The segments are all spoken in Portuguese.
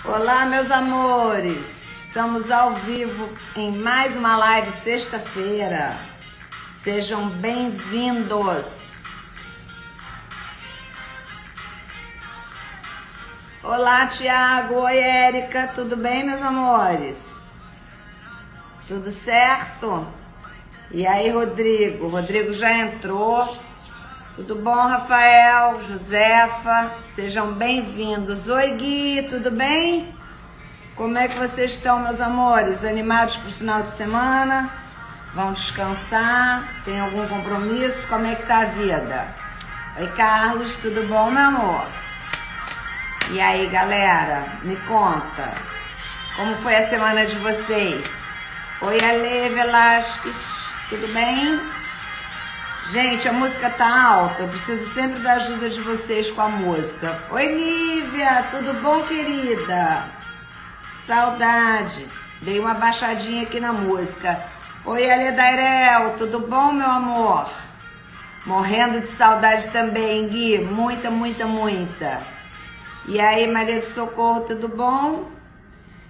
Olá, meus amores! Estamos ao vivo em mais uma live sexta-feira. Sejam bem-vindos! Olá, Tiago! Oi, Érica! Tudo bem, meus amores? Tudo certo? E aí, Rodrigo? O Rodrigo já entrou. Tudo bom, Rafael, Josefa? Sejam bem-vindos. Oi, Gui, tudo bem? Como é que vocês estão, meus amores? Animados para o final de semana? Vão descansar? Tem algum compromisso? Como é que tá a vida? Oi, Carlos, tudo bom, meu amor? E aí, galera, me conta. Como foi a semana de vocês? Oi, Ale Velasquez, tudo bem? Gente, a música tá alta, eu preciso sempre da ajuda de vocês com a música. Oi, Nívia, tudo bom, querida? Saudades. Dei uma baixadinha aqui na música. Oi, Ale Dairel, tudo bom, meu amor? Morrendo de saudade também, Gui, muita, muita, muita. E aí, Maria de Socorro, tudo bom?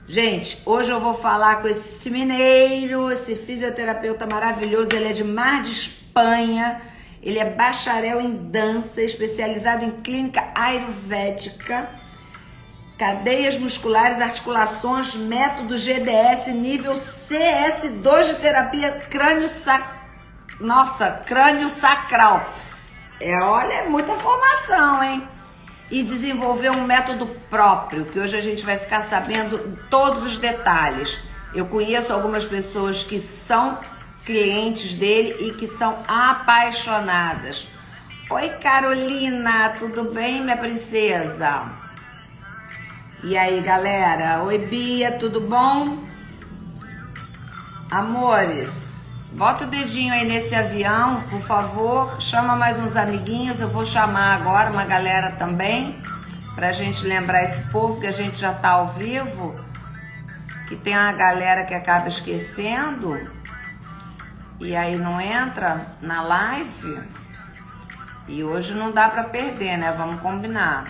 Gente, hoje eu vou falar com esse mineiro, esse fisioterapeuta maravilhoso, ele é de Mar de Espanha, ele é bacharel em dança, especializado em clínica ayurvédica, cadeias musculares, articulações, método GDS, nível CS2 de terapia crânio sacral. Olha, é muita formação, hein? E desenvolver um método próprio, que hoje a gente vai ficar sabendo todos os detalhes. Eu conheço algumas pessoas que são clientes dele e que são apaixonadas. Oi, Carolina, tudo bem, minha princesa? E aí, galera? Oi, Bia, tudo bom? Amores, bota o dedinho aí nesse avião, por favor. Chama mais uns amiguinhos, eu vou chamar agora uma galera também, pra gente lembrar esse povo que a gente já tá ao vivo, que tem uma galera que acaba esquecendo e aí não entra na live. E hoje não dá pra perder, né? Vamos combinar.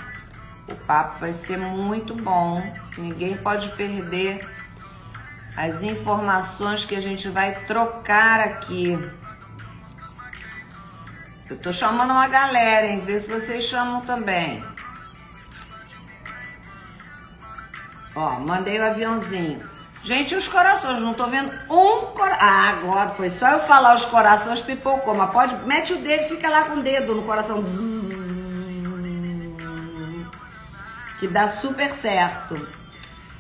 O papo vai ser muito bom, ninguém pode perder as informações que a gente vai trocar aqui. Eu tô chamando uma galera, hein? Vê se vocês chamam também. Ó, mandei o aviãozinho. Gente, os corações, não tô vendo um coração. Ah, agora foi só eu falar os corações, pipocou. Mas pode, mete o dedo, fica lá com o dedo no coração. Que dá super certo.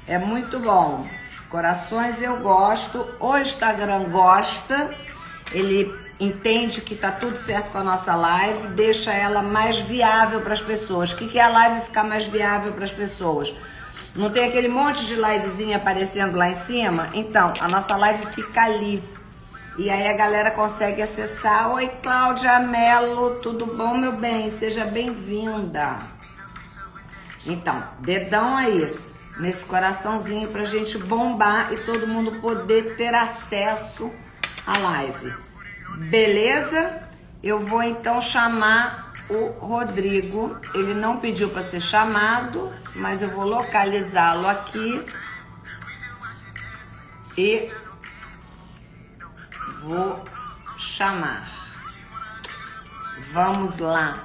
É muito bom. Corações eu gosto, o Instagram gosta, ele entende que tá tudo certo com a nossa live, deixa ela mais viável para as pessoas. O que é a live ficar mais viável para as pessoas? Não tem aquele monte de livezinha aparecendo lá em cima? Então, a nossa live fica ali. E aí a galera consegue acessar. Oi, Cláudia Mello, tudo bom, meu bem? Seja bem-vinda. Então, dedão aí nesse coraçãozinho pra gente bombar e todo mundo poder ter acesso à live. Beleza? Eu vou então chamar o Rodrigo. Ele não pediu para ser chamado, mas eu vou localizá-lo aqui e vou chamar. Vamos lá.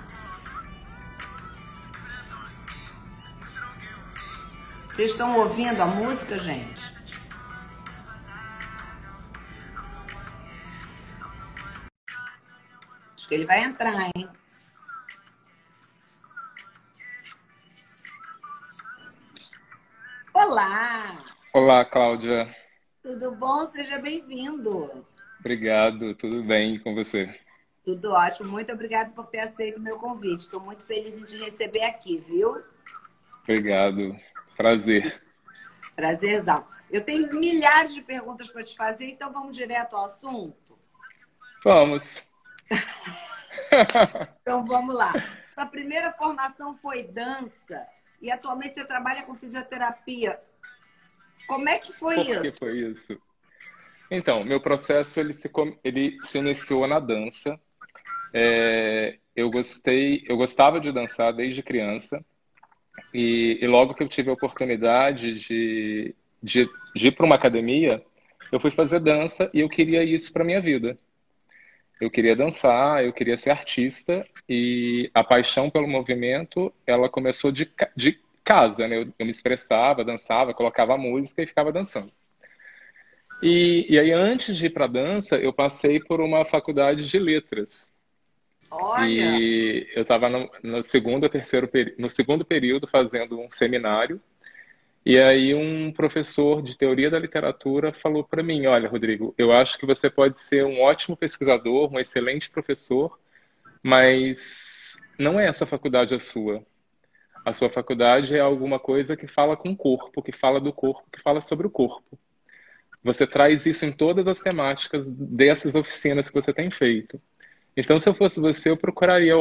Vocês estão ouvindo a música, gente? Acho que ele vai entrar, hein? Olá! Olá, Cláudia. Tudo bom? Seja bem-vindo. Obrigado, tudo bem com você? Tudo ótimo. Muito obrigada por ter aceito o meu convite. Estou muito feliz em te receber aqui, viu? Obrigado, prazer. Prazerzão. Eu tenho milhares de perguntas para te fazer, então vamos direto ao assunto? Vamos. Então vamos lá. Sua primeira formação foi dança e atualmente você trabalha com fisioterapia. Como é que foi isso? Por que foi isso? Então, meu processo ele se iniciou na dança. Eu gostava de dançar desde criança. E logo que eu tive a oportunidade de ir para uma academia, eu fui fazer dança e eu queria isso para minha vida. Eu queria dançar, eu queria ser artista e a paixão pelo movimento, ela começou de casa, né? Eu me expressava, dançava, colocava música e ficava dançando. E aí, antes de ir para dança, eu passei por uma faculdade de letras. Olha, E eu estava no segundo ou terceiro, no segundo período fazendo um seminário. E aí um professor de teoria da literatura falou para mim, olha, Rodrigo, eu acho que você pode ser um ótimo pesquisador, um excelente professor, mas não é essa faculdade a sua. A sua faculdade é alguma coisa que fala com o corpo, que fala do corpo, que fala sobre o corpo. Você traz isso em todas as temáticas dessas oficinas que você tem feito. Então, se eu fosse você, eu procuraria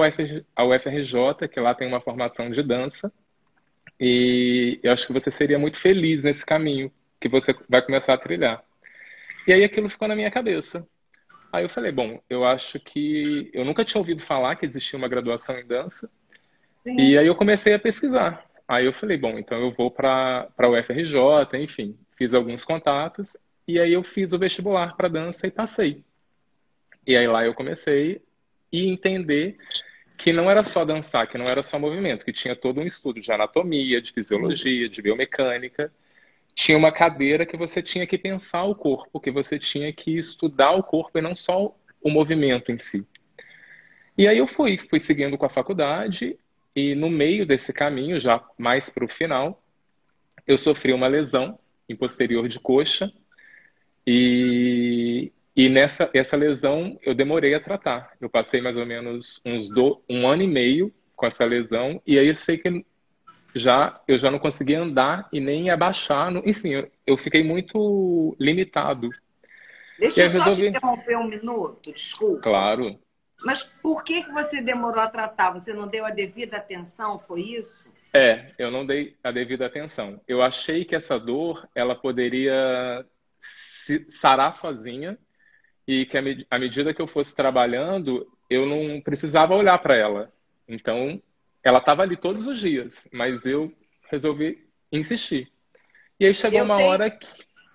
a UFRJ, que lá tem uma formação de dança, e eu acho que você seria muito feliz nesse caminho que você vai começar a trilhar. E aí aquilo ficou na minha cabeça. Aí eu falei, bom, eu acho que eu nunca tinha ouvido falar que existia uma graduação em dança, e sim. aí eu comecei a pesquisar. Aí eu falei, bom, então eu vou para a UFRJ, enfim, fiz alguns contatos, e aí eu fiz o vestibular para dança e passei. E aí lá eu comecei a entender que não era só dançar, que não era só movimento, que tinha todo um estudo de anatomia, de fisiologia, de biomecânica. Tinha uma cadeira que você tinha que pensar o corpo, que você tinha que estudar o corpo e não só o movimento em si. E aí eu fui seguindo com a faculdade e no meio desse caminho, já mais para o final, eu sofri uma lesão em posterior de coxa e nessa essa lesão eu demorei a tratar. Eu passei mais ou menos um ano e meio com essa lesão e aí eu sei que eu já não conseguia andar e nem abaixar. Enfim, eu fiquei muito limitado. E Deixa aí eu eu só te resolvi, interromper um minuto, desculpa. claro, Mas por que que você demorou a tratar? Você não deu a devida atenção, foi isso? eu não dei a devida atenção. Eu achei que essa dor, ela poderia se sarar sozinha e que à medida que eu fosse trabalhando, eu não precisava olhar para ela. Então, ela estava ali todos os dias, mas eu resolvi insistir. E aí chegou Eu uma tenho, hora que,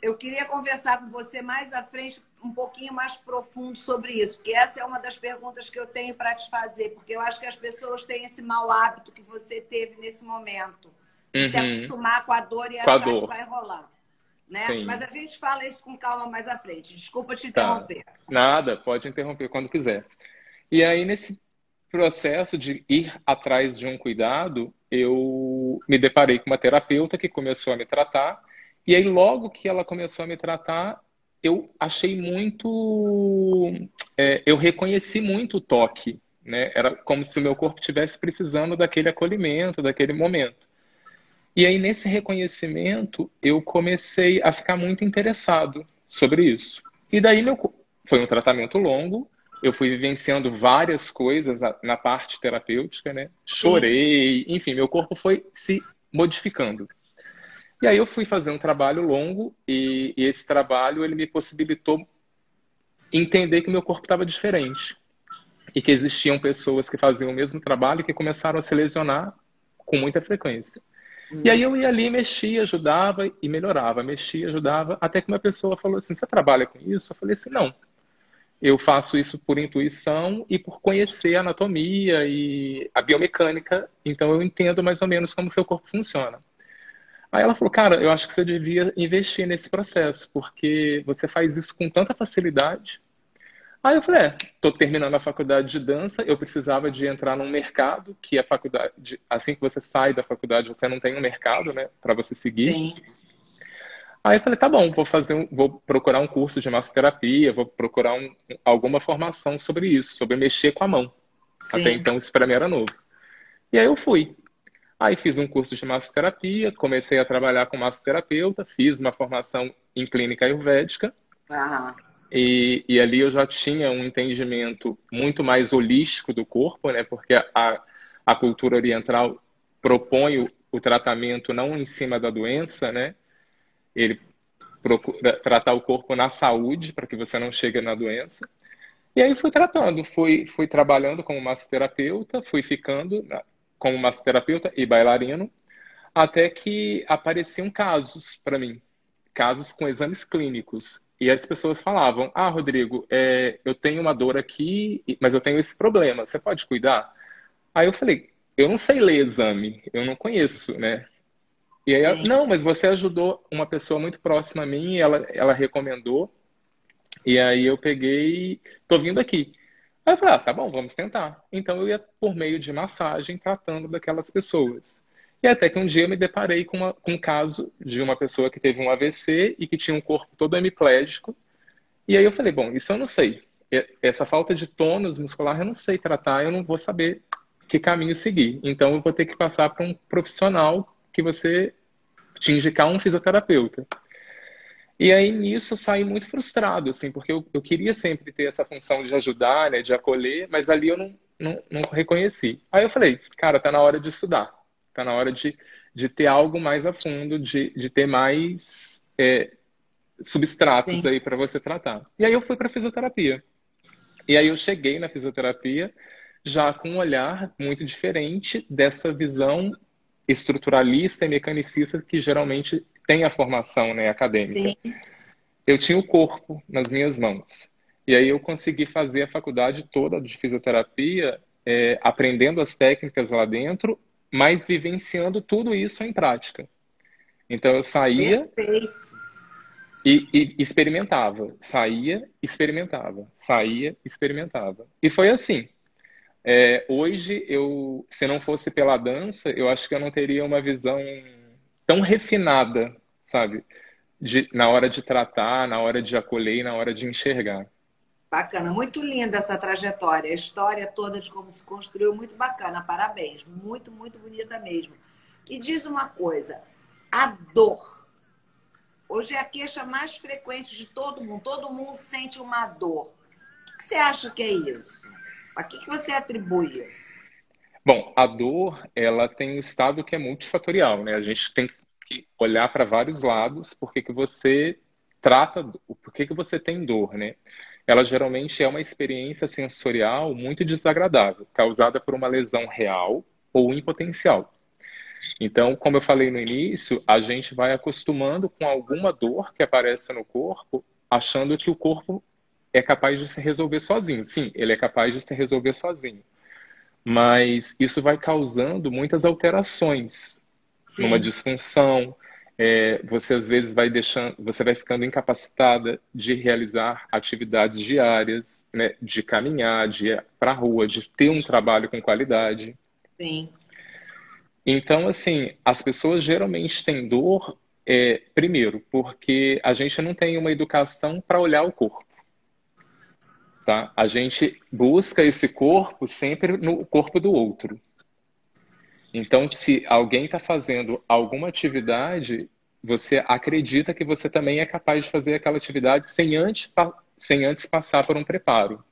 eu queria conversar com você mais à frente, um pouquinho mais profundo sobre isso, porque essa é uma das perguntas que eu tenho para te fazer, porque eu acho que as pessoas têm esse mau hábito que você teve nesse momento, de se uhum, acostumar com a dor e com a achar que dor, vai rolar, né? Mas sim. a gente fala isso com calma mais à frente. Desculpa te Tá. interromper. Nada, pode interromper quando quiser. E aí, nesse processo de ir atrás de um cuidado, eu me deparei com uma terapeuta que começou a me tratar. E aí, logo que ela começou a me tratar, eu achei muito. Eu reconheci muito o toque, né? Era como se o meu corpo estivesse precisando daquele acolhimento, daquele momento. E aí, nesse reconhecimento, eu comecei a ficar muito interessado sobre isso. E daí, foi um tratamento longo, eu fui vivenciando várias coisas na parte terapêutica, né? Sim. Chorei, enfim, meu corpo foi se modificando. E aí eu fui fazer um trabalho longo e esse trabalho ele me possibilitou entender que o meu corpo estava diferente e que existiam pessoas que faziam o mesmo trabalho e que começaram a se lesionar com muita frequência. E aí eu ia ali, mexia, ajudava e melhorava, mexia, ajudava, até que uma pessoa falou assim, você trabalha com isso? Eu falei assim, não. Eu faço isso por intuição e por conhecer a anatomia e a biomecânica, então eu entendo mais ou menos como o seu corpo funciona. Aí ela falou, cara, eu acho que você devia investir nesse processo, porque você faz isso com tanta facilidade. Aí eu falei, estou terminando a faculdade de dança, eu precisava de entrar num mercado, que a faculdade, assim que você sai da faculdade, você não tem um mercado, né, para você seguir. Sim, Aí eu falei, tá bom, vou procurar um curso de massoterapia, vou procurar alguma formação sobre isso, sobre mexer com a mão. Até sim. então isso para mim era novo. E aí eu fui. Aí fiz um curso de massoterapia, comecei a trabalhar com massoterapeuta, fiz uma formação em clínica ayurvédica Aham. e ali eu já tinha um entendimento muito mais holístico do corpo, né? Porque a cultura oriental propõe o tratamento não em cima da doença, né? Ele procura tratar o corpo na saúde para que você não chegue na doença. E aí fui tratando, fui trabalhando como massoterapeuta, fui ficando como massoterapeuta e bailarino. Até que apareciam casos para mim, casos com exames clínicos. E as pessoas falavam: Ah, Rodrigo, eu tenho uma dor aqui, mas eu tenho esse problema, você pode cuidar? Aí eu falei: Eu não sei ler exame, eu não conheço, né? E aí, Sim. não, mas você ajudou uma pessoa muito próxima a mim, ela recomendou, e aí eu peguei, tô vindo aqui. Aí eu falei: Ah, tá bom, vamos tentar. Então eu ia por meio de massagem tratando daquelas pessoas. E até que um dia eu me deparei com um caso de uma pessoa que teve um AVC e que tinha um corpo todo hemiplégico. E aí eu falei: Bom, isso eu não sei. Essa falta de tônus muscular eu não sei tratar, eu não vou saber que caminho seguir. Então eu vou ter que passar para um profissional que você te indicar um fisioterapeuta. E aí nisso eu saí muito frustrado, assim, porque eu queria sempre ter essa função de ajudar, né, de acolher, mas ali eu não reconheci. Aí eu falei: Cara, tá na hora de estudar, tá na hora de ter algo mais a fundo, de ter mais substratos Sim. aí para você tratar. E aí eu fui para fisioterapia. E aí eu cheguei na fisioterapia já com um olhar muito diferente dessa visão estruturalista e mecanicista que geralmente tem a formação, né, acadêmica. Sim. Eu tinha o corpo nas minhas mãos. E aí eu consegui fazer a faculdade toda de fisioterapia, aprendendo as técnicas lá dentro, mas vivenciando tudo isso em prática. Então eu saía Perfeito. e experimentava, saía, experimentava, saía, experimentava. E foi assim. Hoje, se não fosse pela dança, eu acho que eu não teria uma visão tão refinada, sabe? Na hora de tratar, na hora de acolher e na hora de enxergar. Bacana, muito linda essa trajetória, a história toda de como se construiu, muito bacana, parabéns, muito, muito bonita mesmo. E diz uma coisa, a dor, hoje é a queixa mais frequente de todo mundo sente uma dor. O que você acha que é isso? A que você atribui isso? Bom, a dor, ela tem um estado que é multifatorial, né? A gente tem que olhar para vários lados, porque que você trata, por que você tem dor, né? Ela geralmente é uma experiência sensorial muito desagradável, causada por uma lesão real ou em potencial. Então, como eu falei no início, a gente vai acostumando com alguma dor que aparece no corpo, achando que o corpo é capaz de se resolver sozinho. Sim, ele é capaz de se resolver sozinho, mas isso vai causando muitas alterações numa Sim, disfunção. Você às vezes vai deixando, você vai ficando incapacitada de realizar atividades diárias, né, de caminhar, de ir para a rua, de ter um trabalho com qualidade. sim. Então, assim, as pessoas geralmente têm dor, primeiro, porque a gente não tem uma educação para olhar o corpo, tá? A gente busca esse corpo sempre no corpo do outro. Então, se alguém está fazendo alguma atividade, você acredita que você também é capaz de fazer aquela atividade sem antes passar por um preparo,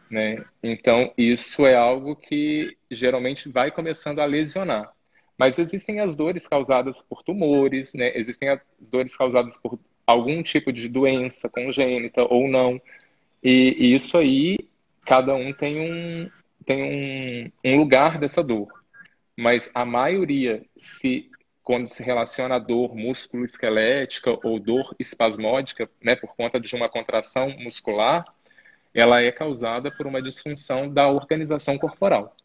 né? Então, isso é algo que geralmente vai começando a lesionar. Mas existem as dores causadas por tumores, né? Existem as dores causadas por algum tipo de doença congênita ou não. E isso aí, cada um tem um lugar dessa dor. Mas a maioria, quando se relaciona a dor músculo-esquelética ou dor espasmódica, né, por conta de uma contração muscular, ela é causada por uma disfunção da organização corporal.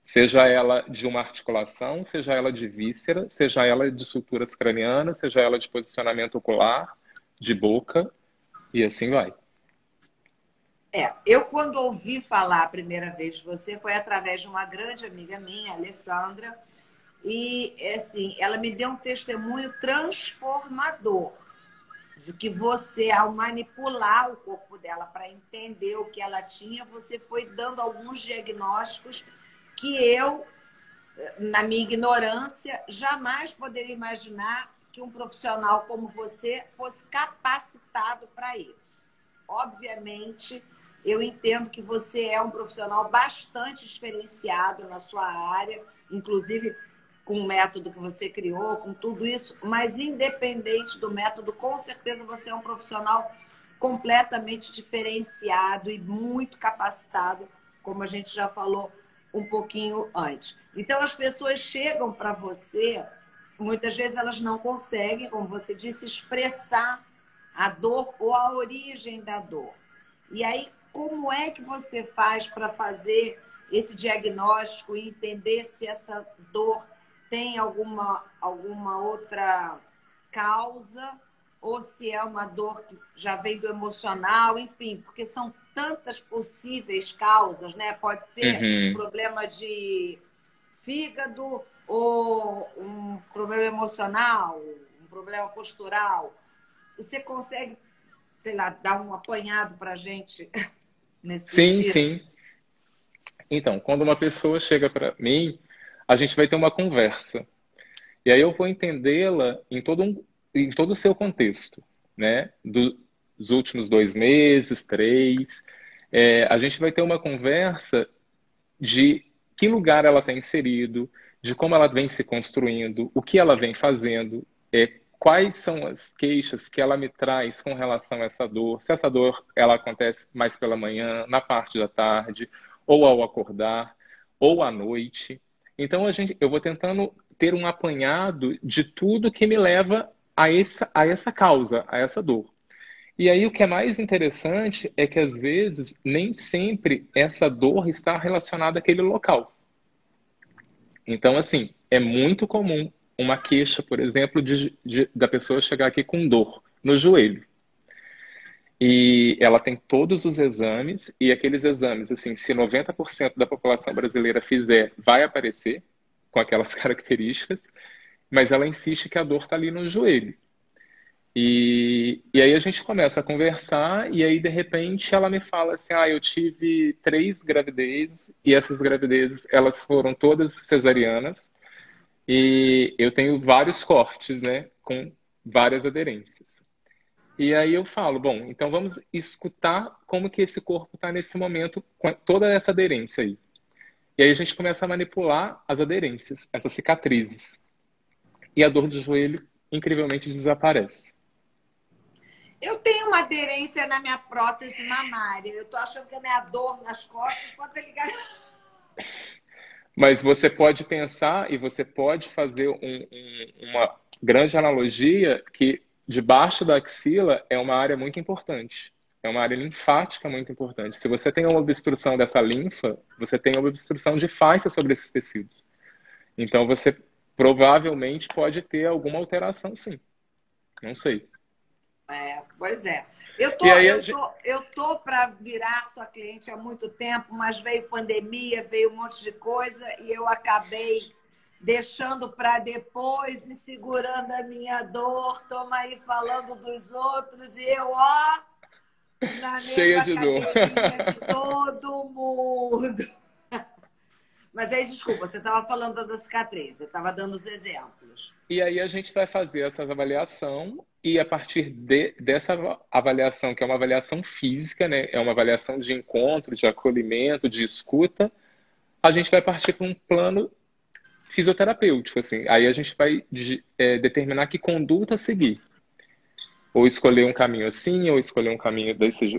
Seja ela de uma articulação, seja ela de víscera, seja ela de suturas cranianas, seja ela de posicionamento ocular, de boca, e assim vai. Eu quando ouvi falar a primeira vez de você foi através de uma grande amiga minha, Alessandra, e assim, ela me deu um testemunho transformador de que você, ao manipular o corpo dela para entender o que ela tinha, você foi dando alguns diagnósticos que eu, na minha ignorância, jamais poderia imaginar que um profissional como você fosse capacitado para isso. Obviamente, eu entendo que você é um profissional bastante diferenciado na sua área, inclusive com o método que você criou, com tudo isso, mas independente do método, com certeza você é um profissional completamente diferenciado e muito capacitado, como a gente já falou um pouquinho antes. Então, as pessoas chegam para você, muitas vezes elas não conseguem, como você disse, expressar a dor ou a origem da dor. E aí, como é que você faz para fazer esse diagnóstico e entender se essa dor tem alguma outra causa ou se é uma dor que já vem do emocional, enfim, porque são tantas possíveis causas, né? Pode ser um Uhum. problema de fígado ou um problema emocional, um problema postural. Você consegue, sei lá, dar um apanhado para a gente nesse Sim, sentido? sim. Então, quando uma pessoa chega para mim, a gente vai ter uma conversa. E aí eu vou entendê-la em todo o seu contexto, né? Dos últimos 2 meses, 3. A gente vai ter uma conversa de que lugar ela está inserido, de como ela vem se construindo, o que ela vem fazendo, quais são as queixas que ela me traz com relação a essa dor, se essa dor ela acontece mais pela manhã, na parte da tarde, ou ao acordar, ou à noite. Então eu vou tentando ter um apanhado de tudo que me leva a essa causa, a essa dor. E aí o que é mais interessante é que às vezes nem sempre essa dor está relacionada àquele local. Então, assim, é muito comum uma queixa, por exemplo, da pessoa chegar aqui com dor no joelho. E ela tem todos os exames, e aqueles exames, assim, se 90% da população brasileira fizer, vai aparecer com aquelas características, mas ela insiste que a dor está ali no joelho. E aí a gente começa a conversar e aí de repente ela me fala assim, eu tive 3 gravidezes e essas gravidezes elas foram todas cesarianas e eu tenho vários cortes, né, com várias aderências. E aí eu falo, bom, então vamos escutar como que esse corpo está nesse momento com toda essa aderência aí. E aí a gente começa a manipular as aderências, essas cicatrizes. E a dor de joelho incrivelmente desaparece. Eu tenho uma aderência na minha prótese mamária. Eu tô achando que a minha dor nas costas pode ter ligado. Mas você pode pensar e você pode fazer uma grande analogia que debaixo da axila é uma área muito importante. É uma área linfática muito importante. Se você tem uma obstrução dessa linfa, você tem uma obstrução de faixa sobre esses tecidos. Então você provavelmente pode ter alguma alteração, sim. Não sei. Pois é. Eu tô, E aí, eu tô, eu tô para virar sua cliente há muito tempo, mas veio pandemia, veio um monte de coisa e eu acabei deixando para depois e segurando a minha dor. Toma aí falando dos outros e eu, ó, na cheia mesma de dor. cadeirinha de todo mundo. Mas aí, desculpa, você estava falando da cicatriz, você estava dando os exemplos. E aí a gente vai fazer essa avaliação e a partir dessa avaliação, que é uma avaliação física, né, é uma avaliação de encontro, de acolhimento, de escuta, a gente vai partir para um plano fisioterapêutico, assim. Aí a gente vai determinar que conduta seguir. Ou escolher um caminho assim, ou escolher um caminho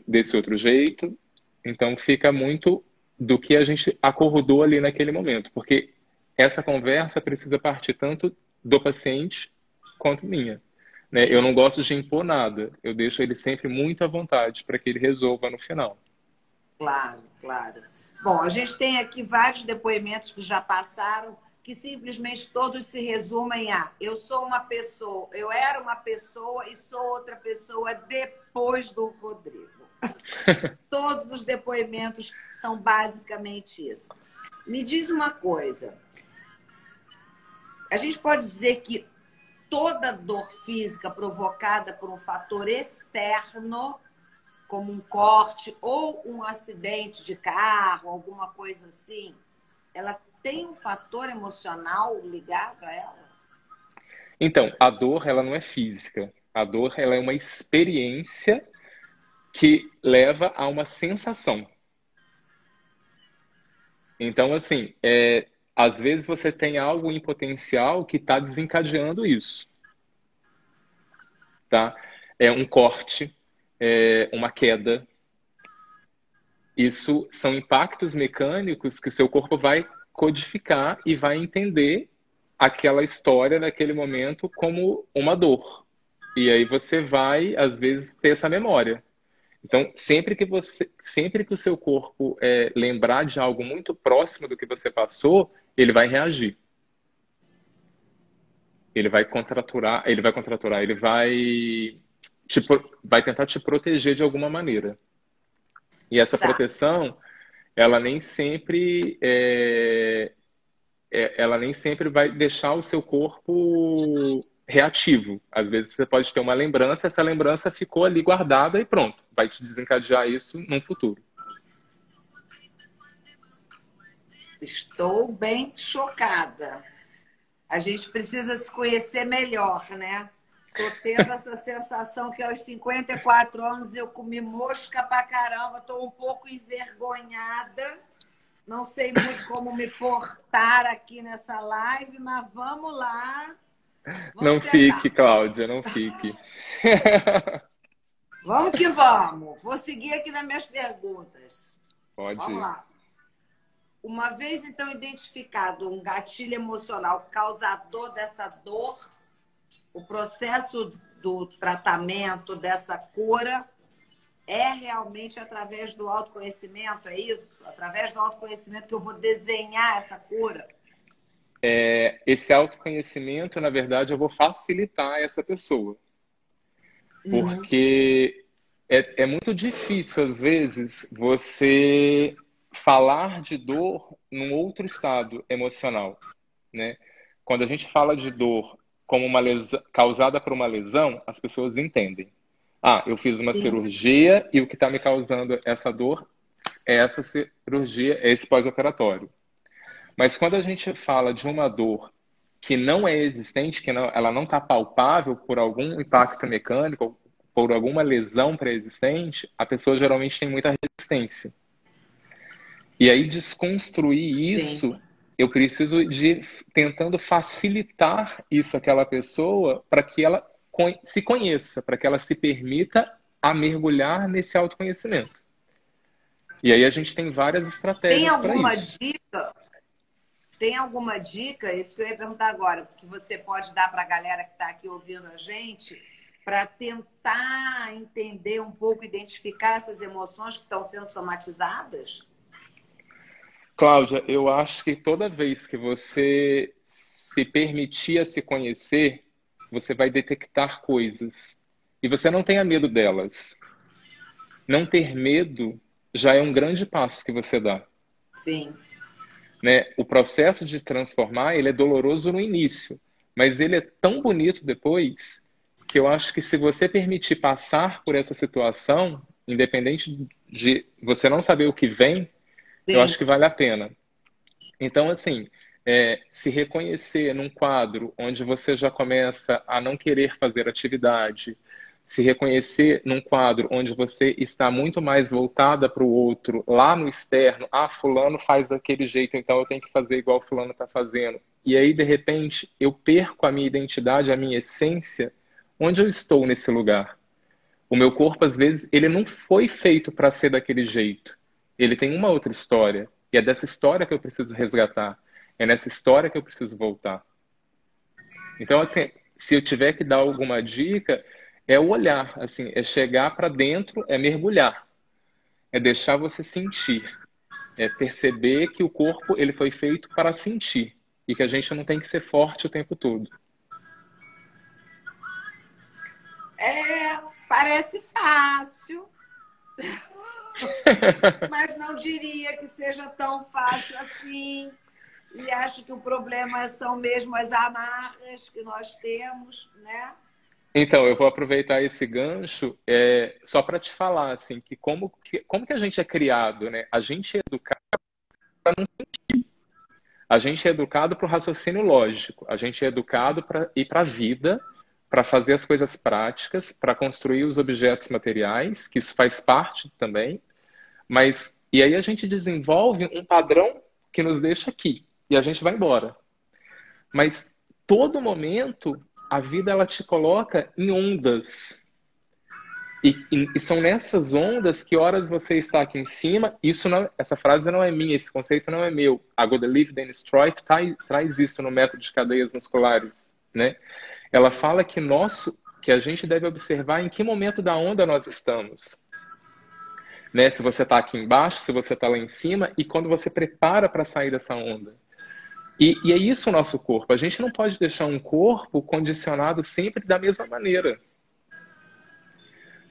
desse outro jeito. Então fica muito do que a gente acordou ali naquele momento, porque essa conversa precisa partir tanto do paciente quanto minha. Né? Eu não gosto de impor nada, eu deixo ele sempre muito à vontade para que ele resolva no final. Claro, claro. Bom, a gente tem aqui vários depoimentos que já passaram, que simplesmente todos se resumem a eu sou uma pessoa, eu era uma pessoa e sou outra pessoa depois do Rodrigo. Todos os depoimentos são basicamente isso. Me diz uma coisa, a gente pode dizer que toda dor física provocada por um fator externo, como um corte ou um acidente de carro, alguma coisa assim, ela tem um fator emocional ligado a ela? Então, a dor, ela não é física. A dor, ela é uma experiência que leva a uma sensação. Então, assim, às vezes você tem algo em potencial que está desencadeando isso, tá? É um corte, uma queda, Isso são impactos mecânicos que o seu corpo vai codificar e vai entender aquela história naquele momento como uma dor. E aí você vai, às vezes, ter essa memória. Então, sempre que o seu corpo lembrar de algo muito próximo do que você passou, ele vai reagir. Ele vai tentar te proteger de alguma maneira. E essa Tá. proteção, ela nem sempre ela nem sempre vai deixar o seu corpo reativo. Às vezes você pode ter uma lembrança, essa lembrança ficou ali guardada e pronto, vai te desencadear isso num futuro. Estou bem chocada. A gente precisa se conhecer melhor, né? Tô tendo essa sensação que aos 54 anos eu comi mosca pra caramba, tô um pouco envergonhada. Não sei muito como me portar aqui nessa live, mas vamos lá. Não Vamos fique, tentar. Cláudia, não fique. Vamos que vamos. Vou seguir aqui nas minhas perguntas. Pode Vamos ir. lá. Uma vez, então, identificado um gatilho emocional causador dessa dor, o processo do tratamento dessa cura é realmente através do autoconhecimento, é isso? Através do autoconhecimento que eu vou desenhar essa cura? Esse autoconhecimento, na verdade, eu vou facilitar essa pessoa. Porque é muito difícil, às vezes, você falar de dor num outro estado emocional, né? Quando a gente fala de dor como uma lesão, causada por uma lesão, as pessoas entendem. Ah, eu fiz uma Sim. cirurgia e o que está me causando essa dor é essa cirurgia, é esse pós-operatório. Mas quando a gente fala de uma dor que não é existente, ela não está palpável por algum impacto mecânico, ou por alguma lesão pré-existente, a pessoa geralmente tem muita resistência. E aí, desconstruir Sim. isso, eu preciso de tentando facilitar isso àquela pessoa para que ela se conheça, para que ela se permita a mergulhar nesse autoconhecimento. E aí a gente tem várias Tem estratégias para alguma isso. dica? Tem alguma dica, isso que eu ia perguntar agora, que você pode dar para a galera que está aqui ouvindo a gente, para tentar entender um pouco, identificar essas emoções que estão sendo somatizadas? Cláudia, eu acho que toda vez que você se permitir a se conhecer, você vai detectar coisas. E você não tenha medo delas. Não ter medo já é um grande passo que você dá. Sim. Né? O processo de transformar, ele é doloroso no início, mas ele é tão bonito depois que eu acho que se você permitir passar por essa situação, independente de você não saber o que vem, eu Sim. acho que vale a pena. Então, assim, se reconhecer num quadro onde você já começa a não querer fazer atividade, se reconhecer num quadro onde você está muito mais voltada para o outro, lá no externo, ah, fulano faz daquele jeito, então eu tenho que fazer igual fulano está fazendo. E aí, de repente, eu perco a minha identidade, a minha essência, onde eu estou nesse lugar. O meu corpo, às vezes, ele não foi feito para ser daquele jeito. Ele tem uma outra história. E é dessa história que eu preciso resgatar. É nessa história que eu preciso voltar. Então, assim, se eu tiver que dar alguma dica, é o olhar, assim, é chegar para dentro, é mergulhar, é deixar você sentir, é perceber que o corpo ele foi feito para sentir e que a gente não tem que ser forte o tempo todo. Parece fácil, mas não diria que seja tão fácil assim. E acho que o problema são mesmo as amarras que nós temos, né? Então, eu vou aproveitar esse gancho só para te falar assim que como que a gente é criado, né? A gente é educado para não sentir. A gente é educado para o raciocínio lógico. A gente é educado para ir para a vida, para fazer as coisas práticas, para construir os objetos materiais, que isso faz parte também. Mas e aí a gente desenvolve um padrão que nos deixa aqui e a gente vai embora. Mas todo momento a vida ela te coloca em ondas. E são nessas ondas que horas você está aqui em cima, isso não, essa frase não é minha, esse conceito não é meu. A Gottlieb Dennis Troif traz isso no método de cadeias musculares, né? Ela fala que a gente deve observar em que momento da onda nós estamos, né? Se você está aqui embaixo, se você está lá em cima, e quando você prepara para sair dessa onda. E é isso o nosso corpo. A gente não pode deixar um corpo condicionado sempre da mesma maneira.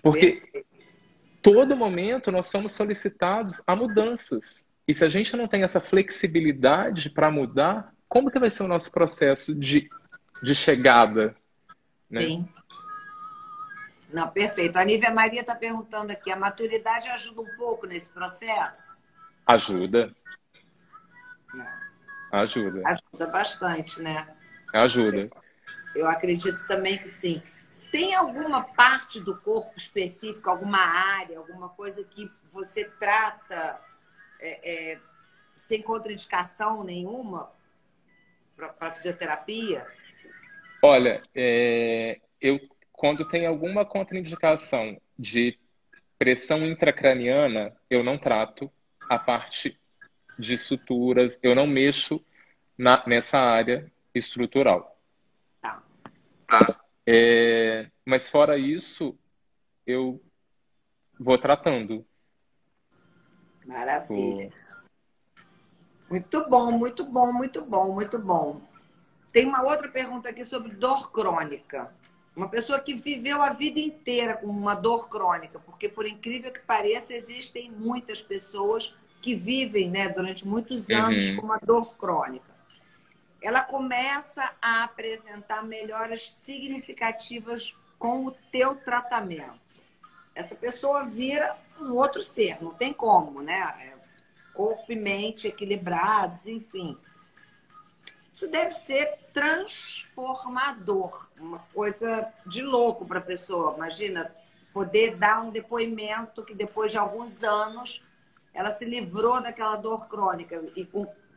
Porque todo momento nós somos solicitados a mudanças. E se a gente não tem essa flexibilidade para mudar, como que vai ser o nosso processo de chegada, né? Sim. Não, perfeito. A Nívia Maria está perguntando aqui, a maturidade ajuda um pouco nesse processo? Ajuda. Não. Ajuda. Ajuda bastante, né? Ajuda. Eu acredito também que sim. Tem alguma parte do corpo específica, alguma área, alguma coisa que você trata sem contraindicação nenhuma para fisioterapia? Olha, quando tem alguma contraindicação de pressão intracraniana, eu não trato a parte de suturas, eu não mexo nessa área estrutural. Tá. Mas fora isso, eu vou tratando. Maravilha. Muito bom, muito bom, muito bom, muito bom. Tem uma outra pergunta aqui sobre dor crônica. Uma pessoa que viveu a vida inteira com uma dor crônica, porque por incrível que pareça, existem muitas pessoas que vivem, né, durante muitos anos com uma dor crônica. Ela começa a apresentar melhoras significativas com o teu tratamento. Essa pessoa vira um outro ser, não tem como, né? Corpo e mente equilibrados, enfim. Isso deve ser transformador, uma coisa de louco para a pessoa. Imagina, poder dar um depoimento que depois de alguns anos ela se livrou daquela dor crônica e,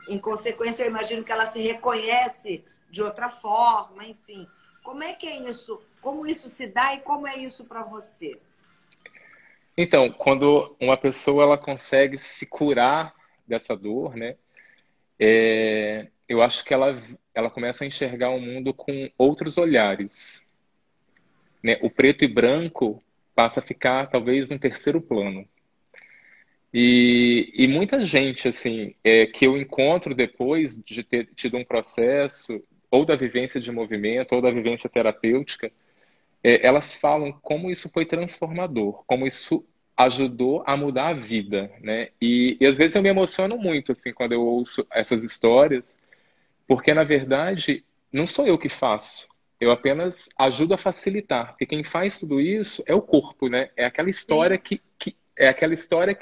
em consequência, eu imagino que ela se reconhece de outra forma, enfim. Como é que é isso? Como isso se dá e como é isso para você? Então, quando uma pessoa ela consegue se curar dessa dor, né? Eu acho que ela começa a enxergar o mundo com outros olhares, né? O preto e branco passa a ficar talvez no terceiro plano. E muita gente assim que eu encontro depois de ter tido um processo ou da vivência de movimento ou da vivência terapêutica, elas falam como isso foi transformador, como isso ajudou a mudar a vida, né? E às vezes eu me emociono muito assim quando eu ouço essas histórias, porque na verdade não sou eu que faço, eu apenas ajudo a facilitar, porque quem faz tudo isso é o corpo, né? É aquela história que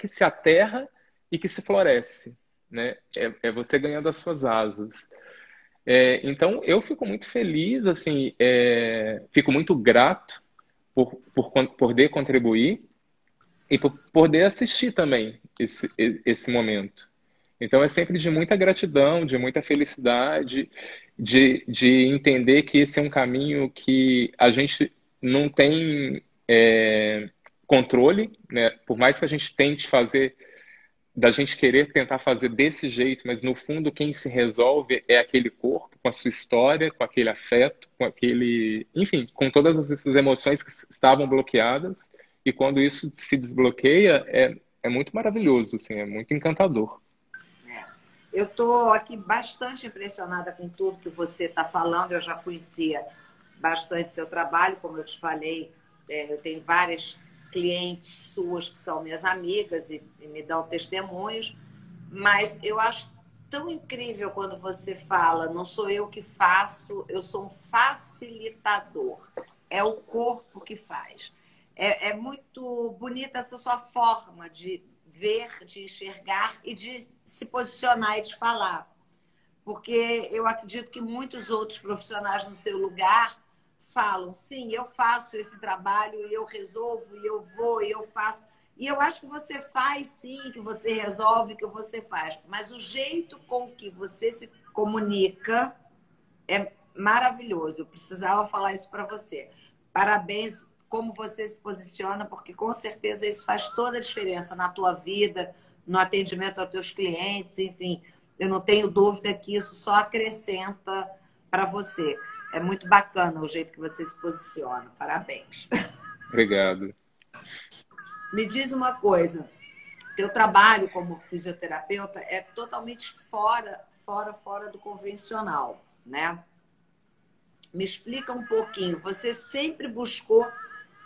se aterra e que se floresce, né? É você ganhando as suas asas. Então, eu fico muito feliz, assim, fico muito grato por poder contribuir e por poder assistir também esse momento. Então, é sempre de muita gratidão, de muita felicidade, de entender que esse é um caminho que a gente não tem controle, né? Por mais que a gente tente fazer da gente querer tentar fazer desse jeito, mas no fundo quem se resolve é aquele corpo, com a sua história, com aquele afeto, com aquele, enfim, com todas essas emoções que estavam bloqueadas, e quando isso se desbloqueia, é muito maravilhoso, assim, é muito encantador. Eu estou aqui bastante impressionada com tudo que você está falando, eu já conhecia bastante seu trabalho, como eu te falei, eu tenho várias clientes suas que são minhas amigas e me dão testemunhos, mas eu acho tão incrível quando você fala, não sou eu que faço, eu sou um facilitador, é o corpo que faz. É muito bonita essa sua forma de ver, de enxergar e de se posicionar e de falar, porque eu acredito que muitos outros profissionais no seu lugar falam, sim, eu faço esse trabalho, eu resolvo, e eu vou, e eu faço. E eu acho que você faz, sim, que você resolve, que você faz. Mas o jeito com que você se comunica é maravilhoso. Eu precisava falar isso para você. Parabéns, como você se posiciona, porque com certeza isso faz toda a diferença na tua vida, no atendimento aos teus clientes, enfim. Eu não tenho dúvida que isso só acrescenta para você. É muito bacana o jeito que você se posiciona. Parabéns. Obrigado. Me diz uma coisa. Teu trabalho como fisioterapeuta é totalmente fora do convencional, né? Me explica um pouquinho. Você sempre buscou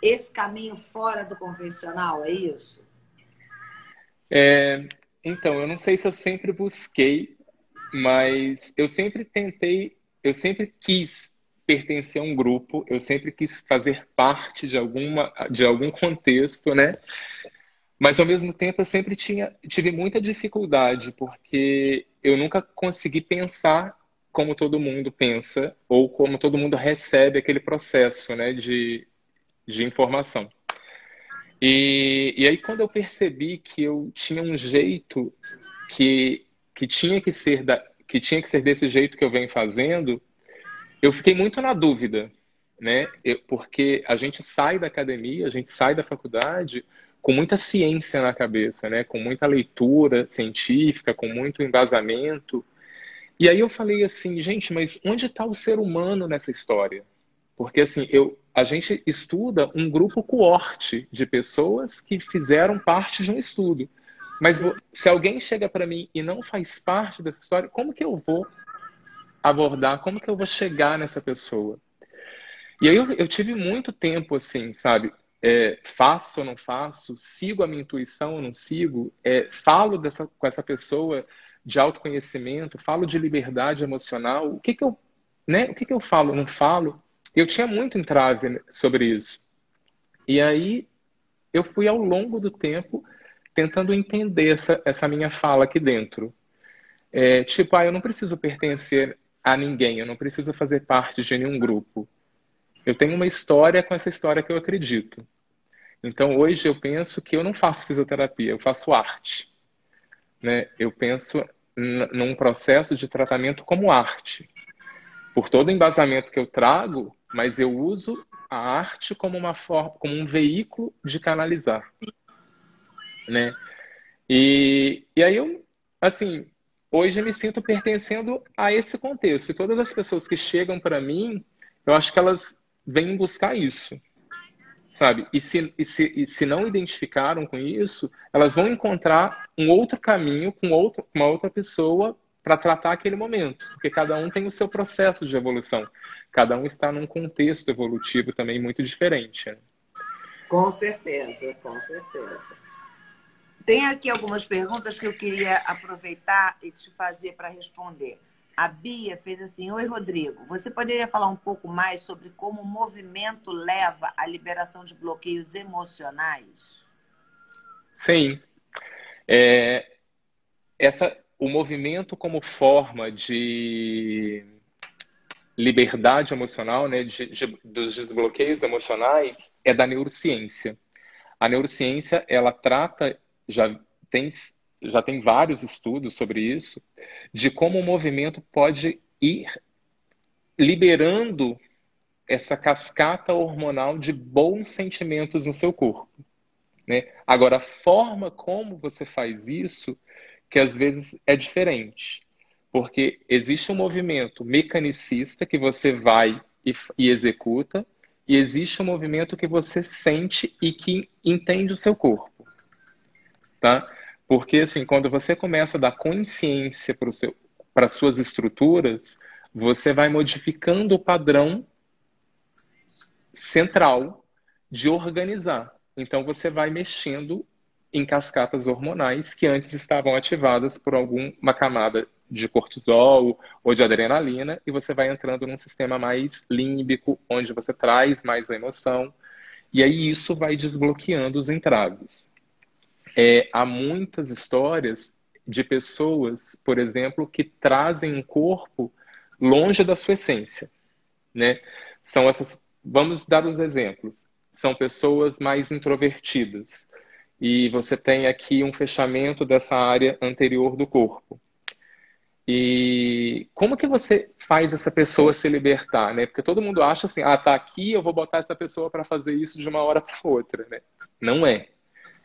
esse caminho fora do convencional, é isso? Então, eu não sei se eu sempre busquei, mas eu sempre quis pertencer a um grupo, eu sempre quis fazer parte de algum contexto, né? Mas ao mesmo tempo eu sempre tive muita dificuldade, porque eu nunca consegui pensar como todo mundo pensa, ou como todo mundo recebe aquele processo, né, de informação. E aí quando eu percebi que eu tinha um jeito que tinha que ser que tinha que ser desse jeito que eu venho fazendo, eu fiquei muito na dúvida, né? Porque a gente sai da academia, a gente sai da faculdade com muita ciência na cabeça, né? Com muita leitura científica, com muito embasamento. E aí eu falei assim, gente, mas onde está o ser humano nessa história? Porque assim, a gente estuda um grupo coorte de pessoas que fizeram parte de um estudo. Mas se alguém chega para mim e não faz parte dessa história, como que eu vou abordar, como que eu vou chegar nessa pessoa? E aí eu tive muito tempo assim, sabe? Faço ou não faço? Sigo a minha intuição ou não sigo? Falo com essa pessoa de autoconhecimento? Falo de liberdade emocional? O que que eu, né? O que que eu falo, não falo? Eu tinha muito entrave sobre isso. E aí eu fui ao longo do tempo tentando entender essa minha fala aqui dentro. Tipo, eu não preciso pertencer a ninguém, eu não preciso fazer parte de nenhum grupo. Eu tenho uma história com essa história que eu acredito. Então, hoje eu penso que eu não faço fisioterapia, eu faço arte, né? Eu penso num processo de tratamento como arte. Por todo o embasamento que eu trago, mas eu uso a arte como uma forma, como um veículo de canalizar, né? E aí eu, assim, hoje eu me sinto pertencendo a esse contexto. E todas as pessoas que chegam para mim, eu acho que elas vêm buscar isso, sabe? E se não identificaram com isso, elas vão encontrar um outro caminho com uma outra pessoa para tratar aquele momento, porque cada um tem o seu processo de evolução. Cada um está num contexto evolutivo também muito diferente, né? Com certeza, com certeza. Tem aqui algumas perguntas que eu queria aproveitar e te fazer para responder. A Bia fez assim: oi, Rodrigo, você poderia falar um pouco mais sobre como o movimento leva à liberação de bloqueios emocionais? Sim. O movimento como forma de liberdade emocional, né, dos desbloqueios emocionais, é da neurociência. A neurociência, ela trata, já tem, já tem vários estudos sobre isso, de como o movimento pode ir liberando essa cascata hormonal de bons sentimentos no seu corpo, né? Agora, a forma como você faz isso, que às vezes é diferente. Porque existe um movimento mecanicista que você vai e executa, e existe um movimento que você sente e que entende o seu corpo, tá? Porque, assim, quando você começa a dar consciência para suas estruturas, você vai modificando o padrão central de organizar. Então, você vai mexendo em cascatas hormonais que antes estavam ativadas por alguma camada de cortisol ou de adrenalina, e você vai entrando num sistema mais límbico, onde você traz mais a emoção, e aí isso vai desbloqueando os entraves. Há muitas histórias de pessoas, por exemplo, que trazem um corpo longe da sua essência, né? São essas, vamos dar os exemplos. São pessoas mais introvertidas, e você tem aqui um fechamento dessa área anterior do corpo. E como que você faz essa pessoa se libertar, né? Porque todo mundo acha assim, ah, tá aqui, eu vou botar essa pessoa para fazer isso de uma hora para outra, né? Não é.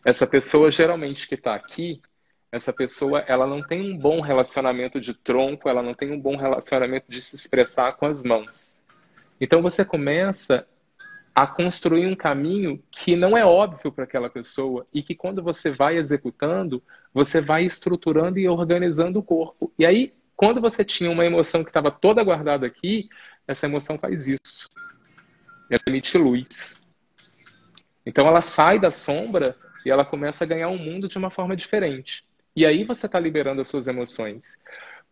Essa pessoa geralmente que está aqui, essa pessoa, ela não tem um bom relacionamento de tronco, ela não tem um bom relacionamento de se expressar com as mãos. Então você começa a construir um caminho que não é óbvio para aquela pessoa e que quando você vai executando, você vai estruturando e organizando o corpo. E aí, quando você tinha uma emoção que estava toda guardada aqui, essa emoção faz isso. Ela emite luz. Então ela sai da sombra e ela começa a ganhar um mundo de uma forma diferente. E aí você está liberando as suas emoções.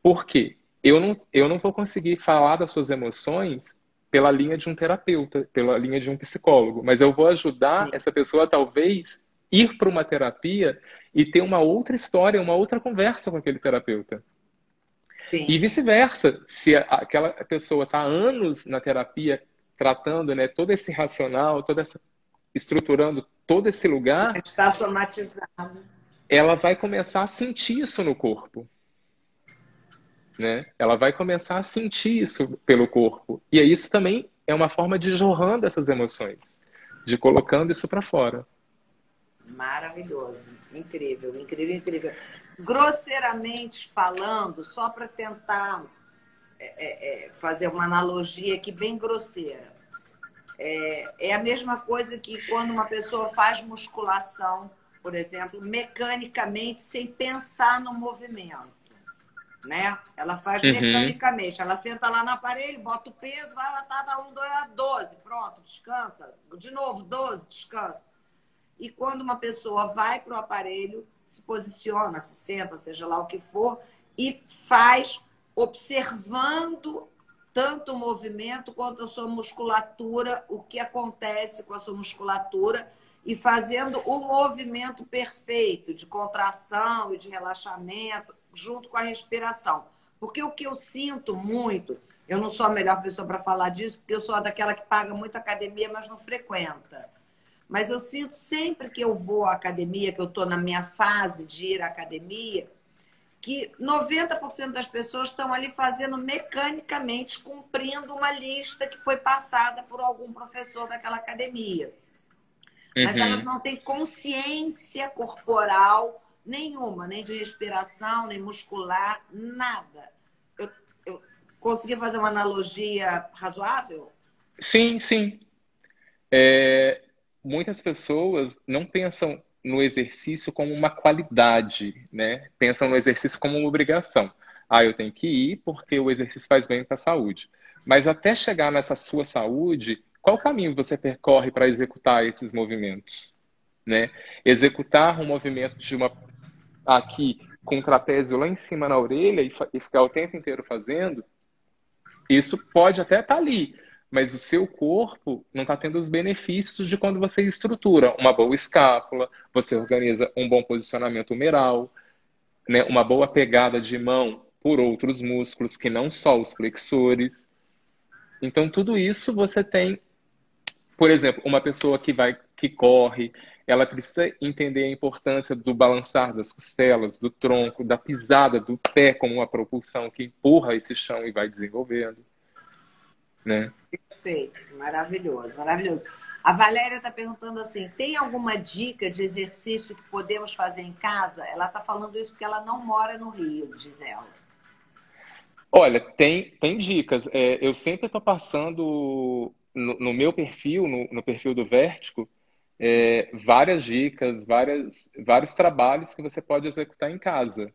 Por quê? Eu não vou conseguir falar das suas emoções pela linha de um terapeuta, pela linha de um psicólogo, mas eu vou ajudar essa pessoa, talvez, ir para uma terapia e ter uma outra história, uma outra conversa com aquele terapeuta. Sim. E vice-versa, se aquela pessoa está há anos na terapia tratando, né, todo esse racional, estruturando todo esse lugar, Está somatizado. ela vai começar a sentir isso no corpo. Né? Ela vai começar a sentir isso pelo corpo. E isso também é uma forma de jorrando essas emoções, de colocando isso para fora. Maravilhoso. Incrível, incrível, incrível. Grosseiramente falando, só para tentar fazer uma analogia aqui bem grosseira. É a mesma coisa que quando uma pessoa faz musculação, por exemplo, mecanicamente, sem pensar no movimento. Né? Ela faz mecanicamente. Ela senta lá no aparelho, bota o peso, vai lá, tá, 1, 2, 12, pronto, descansa. De novo, 12, descansa. E quando uma pessoa vai para o aparelho, se posiciona, se senta, seja lá o que for, e faz observando tanto o movimento quanto a sua musculatura, o que acontece com a sua musculatura, e fazendo o movimento perfeito de contração e de relaxamento, junto com a respiração. Porque o que eu sinto muito, eu não sou a melhor pessoa para falar disso, porque eu sou daquela que paga muito academia, mas não frequenta. Mas eu sinto sempre que eu vou à academia, que eu estou na minha fase de ir à academia, que 90% das pessoas estão ali fazendo mecanicamente, cumprindo uma lista que foi passada por algum professor daquela academia. Mas elas não têm consciência corporal nenhuma, nem de respiração, nem muscular, nada. Eu consegui fazer uma analogia razoável? Sim, sim. Muitas pessoas não pensam no exercício como uma qualidade, né? Pensam no exercício como uma obrigação. Ah, eu tenho que ir porque o exercício faz bem para a saúde. Mas até chegar nessa sua saúde, qual caminho você percorre para executar esses movimentos, né? Executar um movimento de uma aqui com o trapézio lá em cima na orelha e ficar o tempo inteiro fazendo, isso pode até estar ali, mas o seu corpo não está tendo os benefícios de quando você estrutura uma boa escápula, você organiza um bom posicionamento humeral, né, uma boa pegada de mão por outros músculos que não só os flexores. Então, tudo isso você tem, por exemplo, uma pessoa que corre, ela precisa entender a importância do balançar das costelas, do tronco, da pisada do pé como uma propulsão que empurra esse chão e vai desenvolvendo, né? Perfeito, maravilhoso, maravilhoso. A Valéria está perguntando assim: tem alguma dica de exercício que podemos fazer em casa? Ela está falando isso porque ela não mora no Rio, diz ela. Olha, tem dicas. Eu sempre estou passando no meu perfil, no perfil do Vértigo, várias dicas, vários trabalhos que você pode executar em casa.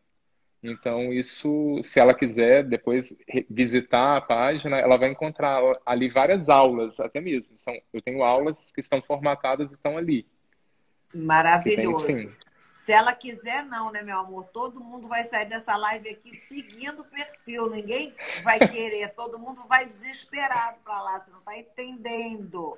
Então, isso, se ela quiser depois visitar a página, ela vai encontrar ali várias aulas, até mesmo. Eu tenho aulas que estão formatadas e estão ali. Que tem, Maravilhoso. sim. Se ela quiser, não, né, meu amor? Todo mundo vai sair dessa live aqui seguindo o perfil. Ninguém vai querer, todo mundo vai desesperado para lá. Você não está entendendo.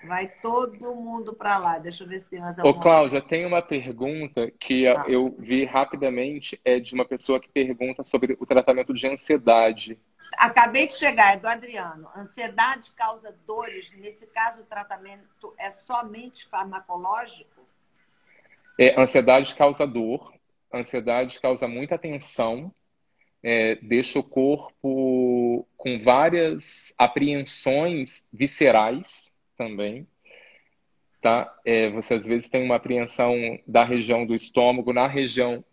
Vai todo mundo para lá. Deixa eu ver se tem mais Ô, alguma Cláudia, pergunta. tem uma pergunta que eu vi rapidamente, é de uma pessoa que pergunta sobre o tratamento de ansiedade. Acabei de chegar, é do Adriano. Ansiedade causa dores. Nesse caso, o tratamento é somente farmacológico? Ansiedade causa dor, ansiedade causa muita tensão, deixa o corpo com várias apreensões viscerais também, tá? Você às vezes tem uma apreensão da região do estômago, na região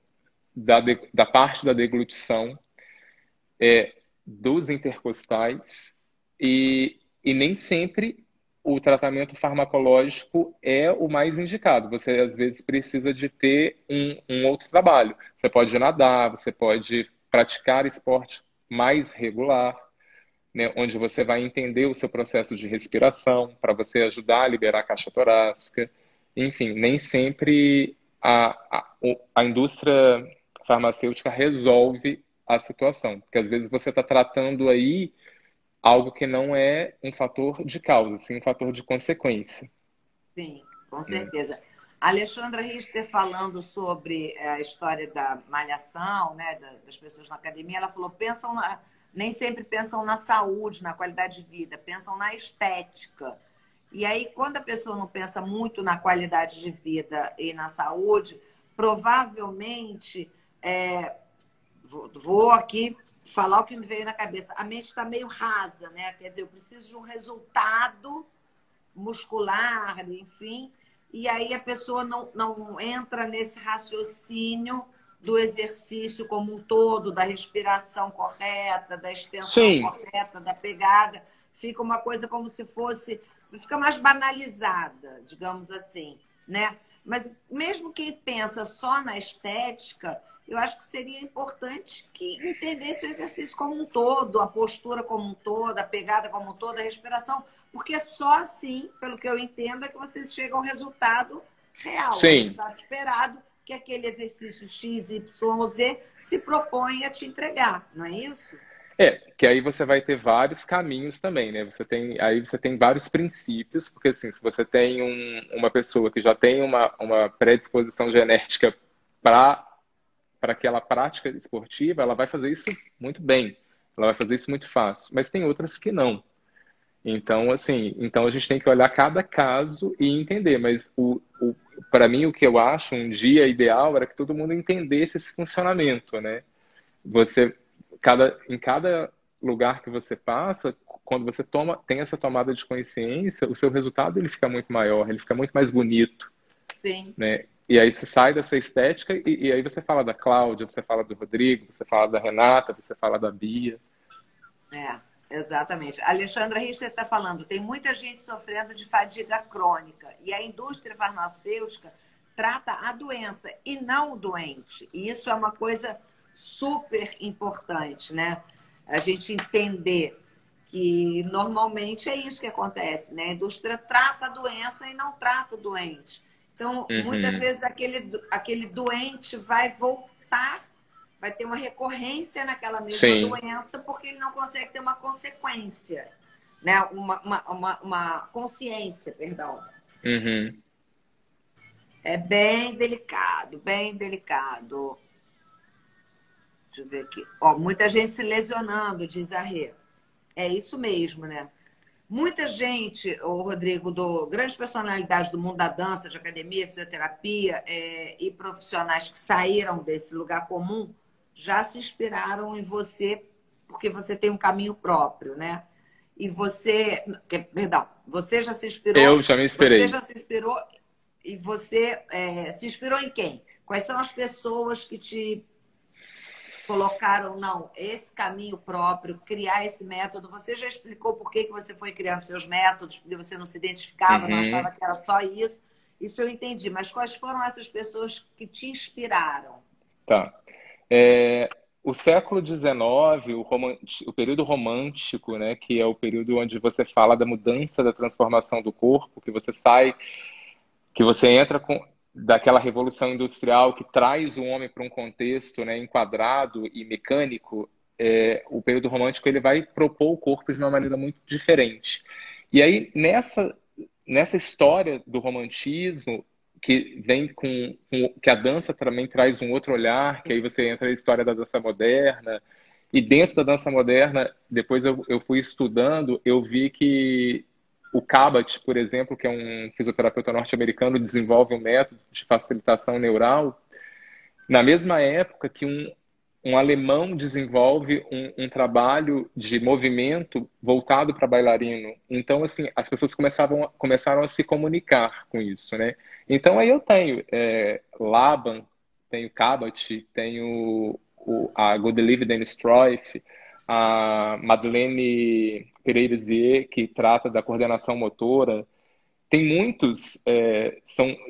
da parte da deglutição, dos intercostais, e nem sempre o tratamento farmacológico é o mais indicado. Você, às vezes, precisa de ter um outro trabalho. Você pode nadar, você pode praticar esporte mais regular, né, onde você vai entender o seu processo de respiração, para você ajudar a liberar a caixa torácica. Enfim, nem sempre a indústria farmacêutica resolve a situação, porque às vezes você está tratando aí algo que não é um fator de causa, sim um fator de consequência. Sim, com Né? certeza. A Alexandra Richter falando sobre a história da malhação, né, das pessoas na academia, ela falou, nem sempre pensam na saúde, na qualidade de vida, pensam na estética. E aí, quando a pessoa não pensa muito na qualidade de vida e na saúde, provavelmente, vou aqui falar o que me veio na cabeça, a mente está meio rasa, né? Quer dizer, eu preciso de um resultado muscular, enfim, e aí a pessoa não entra nesse raciocínio do exercício como um todo, da respiração correta, da extensão Sim, correta, da pegada. Fica uma coisa como se fosse... Fica mais banalizada, digamos assim, né? Mas mesmo quem pensa só na estética, eu acho que seria importante que entendesse o exercício como um todo, a postura como um todo, a pegada como um todo, a respiração, porque só assim, pelo que eu entendo, é que vocês chegam ao resultado real, ao sim. resultado esperado, que aquele exercício X, Y, Z se propõe a te entregar, não é isso? Que aí você vai ter vários caminhos também, né? Aí você tem vários princípios, porque assim, se você tem uma pessoa que já tem uma predisposição genética para aquela prática esportiva, ela vai fazer isso muito bem, ela vai fazer isso muito fácil, mas tem outras que não. Então, assim, então a gente tem que olhar cada caso e entender, mas para mim o que eu acho um dia ideal era que todo mundo entendesse esse funcionamento, né? Você, em cada lugar que você passa, quando você tem essa tomada de consciência, o seu resultado ele fica muito maior, ele fica muito mais bonito, Sim. né? E aí você sai dessa estética e aí você fala da Cláudia, você fala do Rodrigo, você fala da Renata, você fala da Bia. É, exatamente. A Alexandra Richter está falando, tem muita gente sofrendo de fadiga crônica e a indústria farmacêutica trata a doença e não o doente. E isso é uma coisa super importante, né? A gente entender que normalmente é isso que acontece, né? A indústria trata a doença e não trata o doente. Então, muitas Uhum. vezes aquele doente vai voltar, vai ter uma recorrência naquela mesma Sim. doença porque ele não consegue ter uma consequência, né? Uma consciência, perdão. Uhum. É bem delicado, bem delicado. Deixa eu ver aqui. Ó, muita gente se lesionando, diz a Rê. É isso mesmo, né? Muita gente, o Rodrigo, grandes personalidades do mundo da dança, de academia, fisioterapia e profissionais que saíram desse lugar comum já se inspiraram em você porque você tem um caminho próprio, né? E você, perdão, você já se Eu inspirou, já me você esperei. já se inspirou e você se inspirou em quem? Quais são as pessoas que te colocaram, não, esse caminho próprio, criar esse método? Você já explicou por que você foi criando seus métodos, porque você não se identificava, não achava Uhum. que era só isso. Isso eu entendi. Mas quais foram essas pessoas que te inspiraram? Tá. É, o século XIX, o período romântico, né, que é o período onde você fala da mudança, da transformação do corpo, que você sai, que você entra daquela revolução industrial que traz o homem para um contexto, né, enquadrado e mecânico. O período romântico ele vai propor o corpo de uma maneira muito diferente. E aí nessa história do romantismo que vem que a dança também traz um outro olhar, que aí você entra na história da dança moderna. E dentro da dança moderna, depois eu fui estudando, eu vi que o Kabat, por exemplo, que é um fisioterapeuta norte-americano, desenvolve um método de facilitação neural na mesma época que um alemão desenvolve um trabalho de movimento voltado para bailarino. Então, assim, as pessoas começaram a se comunicar com isso, né? Então, aí eu tenho Laban, tenho Cabot, tenho a Godelieve Dennis Struif, a Madeleine Pereira-Zier, que trata da coordenação motora. Tem muitos,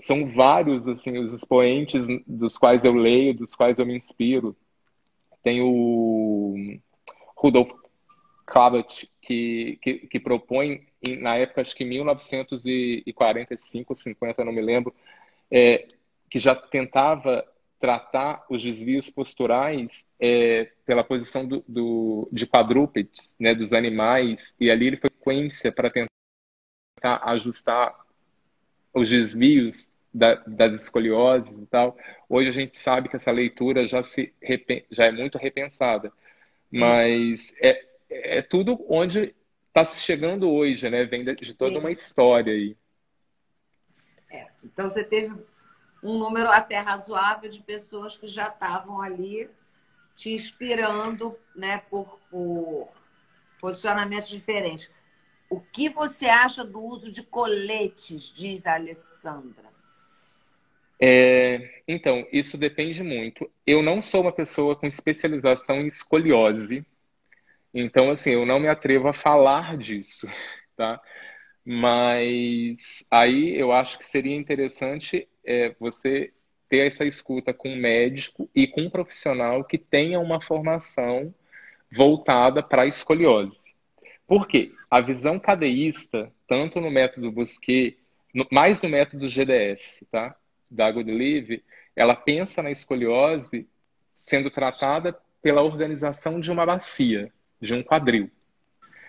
são vários, assim, os expoentes dos quais eu leio, dos quais eu me inspiro. Tem o Rudolf Cabot, que propõe, na época, acho que 1945, 50, não me lembro, que já tentava tratar os desvios posturais pela posição de quadrúpedes, né, dos animais, e ali ele foi sequência para tentar ajustar os desvios das escolioses e tal. Hoje a gente sabe que essa leitura já é muito repensada, Sim, mas é tudo onde está se chegando hoje, né? Vem de toda uma sim. história aí. Então você teve um número até razoável de pessoas que já estavam ali te inspirando, né, por posicionamentos diferentes. O que você acha do uso de coletes, diz a Alessandra? Então, isso depende muito. Eu não sou uma pessoa com especialização em escoliose, então, assim, eu não me atrevo a falar disso, tá? Mas aí eu acho que seria interessante você ter essa escuta com um médico e com um profissional que tenha uma formação voltada para a escoliose. Por quê? A visão cadeísta, tanto no método Busquet, mais no método GDS, tá? Da Godelieve, ela pensa na escoliose sendo tratada pela organização de uma bacia, de um quadril.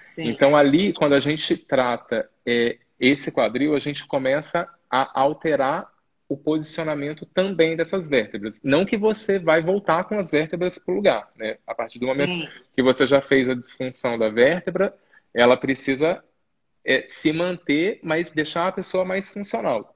Sim, Então, ali, quando a gente trata esse quadril, a gente começa a alterar o posicionamento também dessas vértebras. Não que você vai voltar com as vértebras para o lugar, né? A partir do momento sim, que você já fez a disfunção da vértebra, ela precisa se manter, mas deixar a pessoa mais funcional.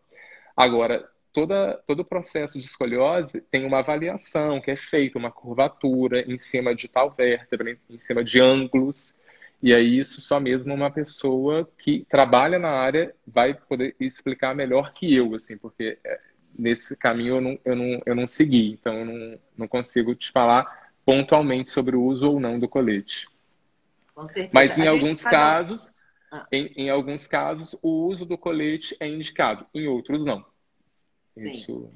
Agora, todo o processo de escoliose tem uma avaliação que é feita, uma curvatura em cima de tal vértebra, em cima de ângulos, e aí isso só mesmo uma pessoa que trabalha na área vai poder explicar melhor que eu, assim, porque nesse caminho eu não segui, então eu não consigo te falar pontualmente sobre o uso ou não do colete. com certeza. Mas A gente faz um... Ah, em alguns casos, o uso do colete é indicado, em outros não. sim. Isso.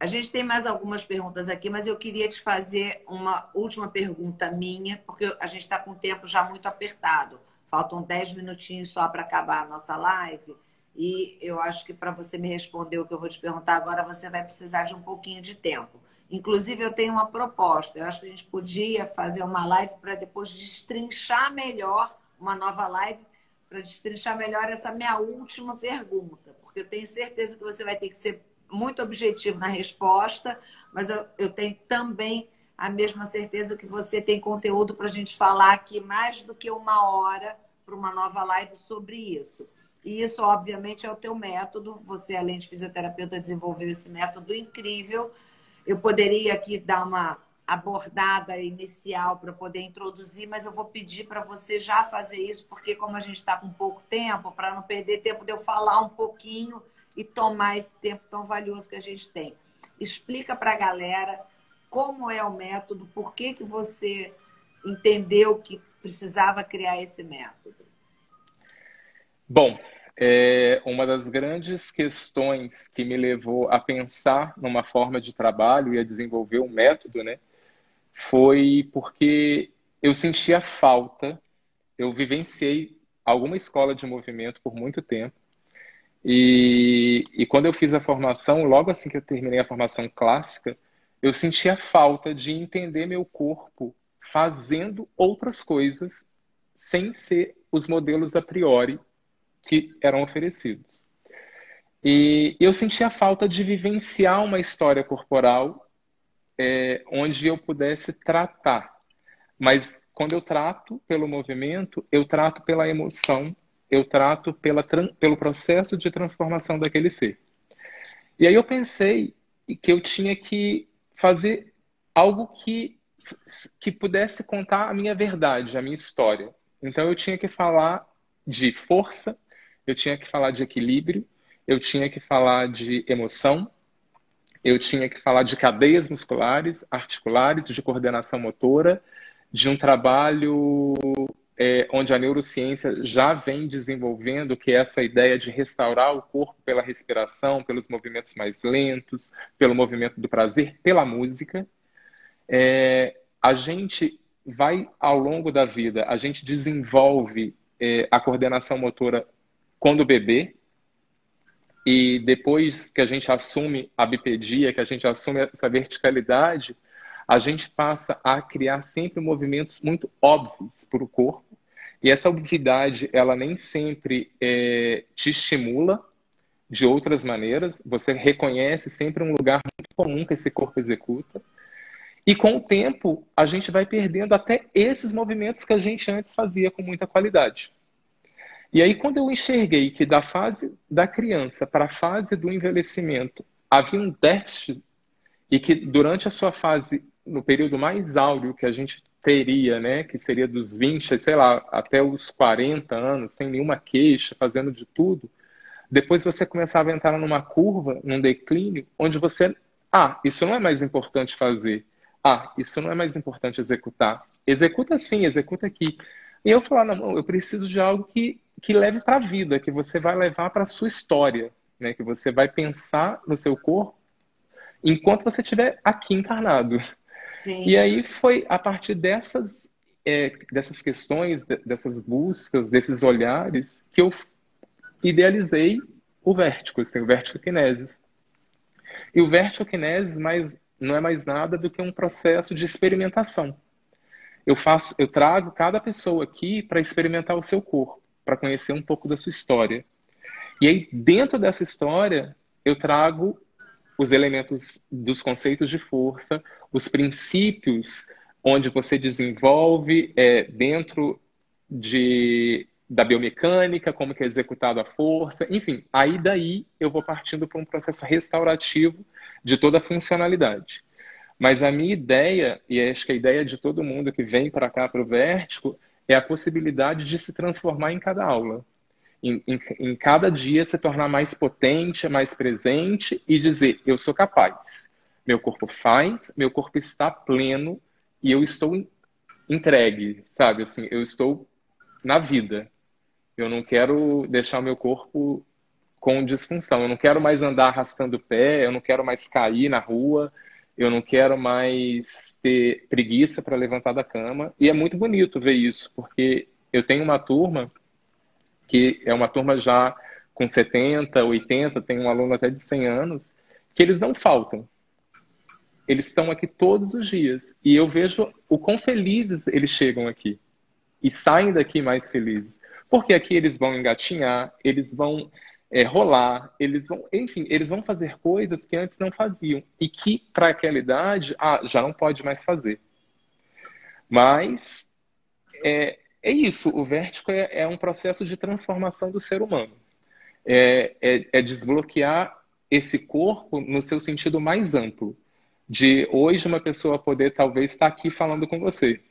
A gente tem mais algumas perguntas aqui, mas eu queria te fazer uma última pergunta minha, porque a gente está com o tempo já muito apertado. Faltam 10 minutinhos só para acabar a nossa live. E eu acho que para você me responder o que eu vou te perguntar agora, você vai precisar de um pouquinho de tempo. Inclusive, eu tenho uma proposta. Eu acho que a gente podia fazer uma live para depois destrinchar melhor, uma nova live, para destrinchar melhor essa minha última pergunta. Porque eu tenho certeza que você vai ter que ser muito objetivo na resposta, mas eu tenho também a mesma certeza que você tem conteúdo para a gente falar aqui mais do que uma hora para uma nova live sobre isso. E isso, obviamente, é o teu método. Você, além de fisioterapeuta, desenvolveu esse método incrível. Eu poderia aqui dar uma abordada inicial para poder introduzir, mas eu vou pedir para você já fazer isso, porque como a gente está com pouco tempo, para não perder tempo de eu falar um pouquinho e tomar esse tempo tão valioso que a gente tem. Explica para a galera como é o método, por que você entendeu que precisava criar esse método. Bom, uma das grandes questões que me levou a pensar numa forma de trabalho e a desenvolver um método, né, foi porque eu sentia falta, eu vivenciei alguma escola de movimento por muito tempo, e quando eu fiz a formação, logo assim que eu terminei a formação clássica, eu sentia falta de entender meu corpo fazendo outras coisas sem ser os modelos a priori que eram oferecidos. E eu sentia falta de vivenciar uma história corporal onde eu pudesse tratar. Mas quando eu trato pelo movimento, eu trato pela emoção, eu trato pelo processo de transformação daquele ser. E aí eu pensei que eu tinha que fazer algo que que pudesse contar a minha verdade, a minha história. Então eu tinha que falar de força, eu tinha que falar de equilíbrio, eu tinha que falar de emoção, eu tinha que falar de cadeias musculares, articulares, de coordenação motora, de um trabalho onde a neurociência já vem desenvolvendo, que é essa ideia de restaurar o corpo pela respiração, pelos movimentos mais lentos, pelo movimento do prazer, pela música. A gente vai, ao longo da vida, a gente desenvolve a coordenação motora quando bebê, e depois que a gente assume a bipedia, que a gente assume essa verticalidade, a gente passa a criar sempre movimentos muito óbvios para o corpo. E essa obviedade, ela nem sempre te estimula de outras maneiras. Você reconhece sempre um lugar muito comum que esse corpo executa. E com o tempo, a gente vai perdendo até esses movimentos que a gente antes fazia com muita qualidade. E aí, quando eu enxerguei que da fase da criança para a fase do envelhecimento havia um déficit, e que durante a sua fase, no período mais áureo que a gente teria, né, que seria dos 20, sei lá, até os 40 anos, sem nenhuma queixa, fazendo de tudo, depois você começava a entrar numa curva, num declínio, onde você, isso não é mais importante fazer, isso não é mais importante executar. Executa sim, executa aqui. E eu falava, não, eu preciso de algo que leve para a vida, que você vai levar para a sua história, né, que você vai pensar no seu corpo enquanto você estiver aqui encarnado. Sim. E aí foi a partir dessas questões, dessas buscas, desses olhares, que eu idealizei o Vértigo, assim, o Vértigo Kinesis. E o Vértigo Kinesis não é mais nada do que um processo de experimentação. Eu trago cada pessoa aqui para experimentar o seu corpo, para conhecer um pouco da sua história. E aí, dentro dessa história, eu trago os elementos dos conceitos de força, os princípios onde você desenvolve dentro da biomecânica, como que é executada a força, enfim. Aí daí eu vou partindo para um processo restaurativo de toda a funcionalidade. Mas a minha ideia, e acho que a ideia de todo mundo que vem para cá, para o Vértigo, é a possibilidade de se transformar em cada aula. Em cada dia se tornar mais potente, mais presente e dizer, eu sou capaz. Meu corpo faz, meu corpo está pleno e eu estou entregue, sabe? Assim, eu estou na vida. Eu não quero deixar o meu corpo com disfunção. Eu não quero mais andar arrastando o pé, eu não quero mais cair na rua, eu não quero mais ter preguiça para levantar da cama. E é muito bonito ver isso, porque eu tenho uma turma que é uma turma já com 70, 80, tem um aluno até de 100 anos, que eles não faltam. Eles estão aqui todos os dias. E eu vejo o quão felizes eles chegam aqui. E saem daqui mais felizes. Porque aqui eles vão engatinhar, eles vão rolar, enfim, eles vão fazer coisas que antes não faziam. E que, para aquela idade, já não pode mais fazer. Mas é isso, o Vértigo é um processo de transformação do ser humano. É desbloquear esse corpo no seu sentido mais amplo. De hoje uma pessoa poder talvez estar aqui falando com você.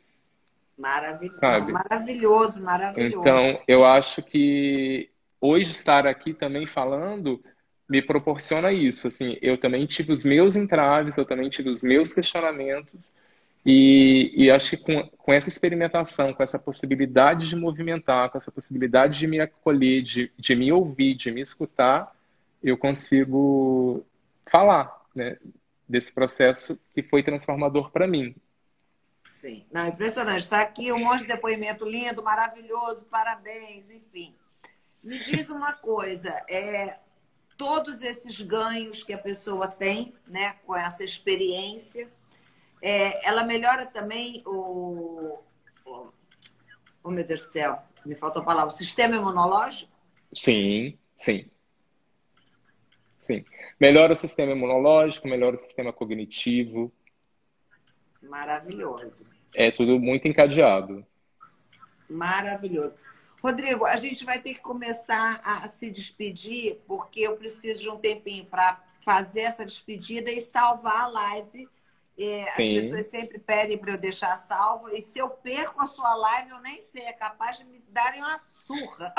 Maravilhoso, sabe? maravilhoso, maravilhoso. Então, eu acho que hoje estar aqui também falando me proporciona isso. Assim, eu também tive os meus entraves, eu também tive os meus questionamentos, e acho que com essa experimentação, com essa possibilidade de movimentar, com essa possibilidade de me acolher, de me ouvir, de me escutar, eu consigo falar, né, desse processo que foi transformador para mim. Sim. Não, impressionante. Está aqui um monte de depoimento lindo, maravilhoso, parabéns, enfim. Me diz uma coisa, todos esses ganhos que a pessoa tem, né, com essa experiência, ela melhora também oh, meu Deus do céu, me faltou a palavra, o sistema imunológico? Sim, sim. Sim. Melhora o sistema imunológico, melhora o sistema cognitivo. Maravilhoso. É tudo muito encadeado. Maravilhoso. Rodrigo, a gente vai ter que começar a se despedir, porque eu preciso de um tempinho para fazer essa despedida e salvar a live As Sim. pessoas sempre pedem para eu deixar salvo, e se eu perco a sua live, eu nem sei, é capaz de me darem uma surra.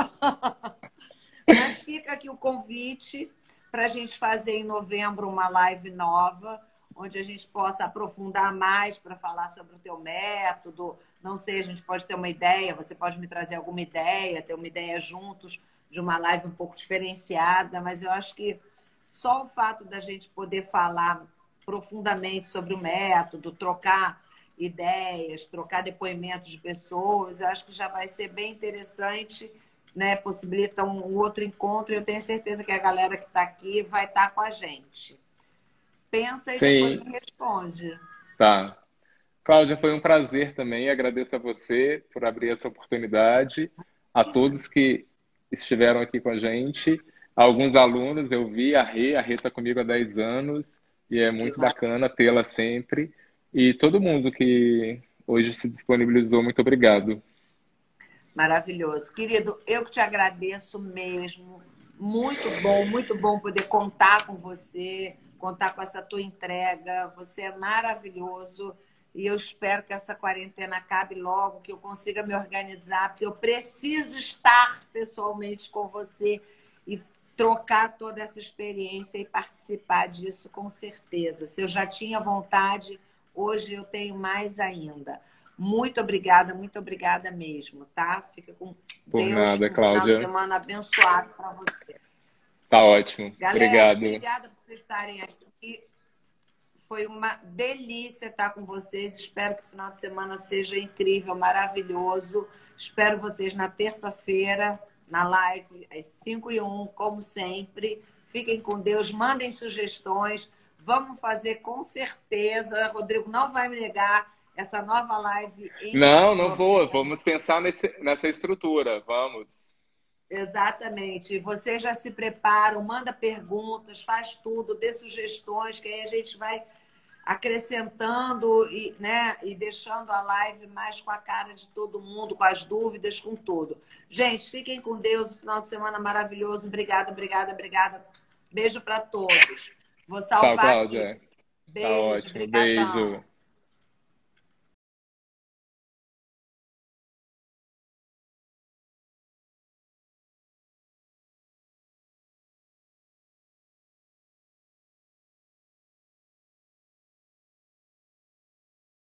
Mas fica aqui o convite para a gente fazer em novembro uma live nova, onde a gente possa aprofundar mais para falar sobre o teu método. Não sei, a gente pode ter uma ideia, você pode me trazer alguma ideia, ter uma ideia juntos de uma live um pouco diferenciada, mas eu acho que só o fato da gente poder falar profundamente sobre o método, trocar ideias, trocar depoimentos de pessoas, eu acho que já vai ser bem interessante, né? Possibilita um outro encontro, e eu tenho certeza que a galera que está aqui vai estar com a gente. Pensa e depois Sim, me responde. tá. Cláudia, foi um prazer também. Agradeço a você por abrir essa oportunidade, a todos que estiveram aqui com a gente. Alguns alunos eu vi, a Rê está comigo há 10 anos e é Que muito bacana tê-la sempre. E todo mundo que hoje se disponibilizou, muito obrigado. maravilhoso. Querido, eu que te agradeço mesmo. Muito bom poder contar com você, contar com essa tua entrega. Você é maravilhoso. E eu espero que essa quarentena acabe logo, que eu consiga me organizar, porque eu preciso estar pessoalmente com você e trocar toda essa experiência e participar disso com certeza. Se eu já tinha vontade, hoje eu tenho mais ainda. Muito obrigada mesmo, tá? Fica com Por Deus, nada, um final de Cláudia. semana abençoado para você. Tá ótimo. Galera, Obrigado. obrigada por vocês estarem aqui. Foi uma delícia estar com vocês. Espero que o final de semana seja incrível, maravilhoso. Espero vocês na terça-feira, na live, às 5h01, como sempre. Fiquem com Deus, mandem sugestões. Vamos fazer com certeza. Rodrigo não vai me negar essa nova live em Não, não vou. novembro. Vamos pensar nessa estrutura. Vamos. Exatamente. Vocês já se preparam, manda perguntas, faz tudo, dê sugestões, que aí a gente vai acrescentando e, né, e deixando a live mais com a cara de todo mundo, com as dúvidas, com tudo. Gente, fiquem com Deus, final de semana maravilhoso. Obrigada, obrigada, obrigada. Beijo para todos. Vou Tchau, salvar aqui. Cláudia. Tá Beijo, ótimo. brigadão. Beijo.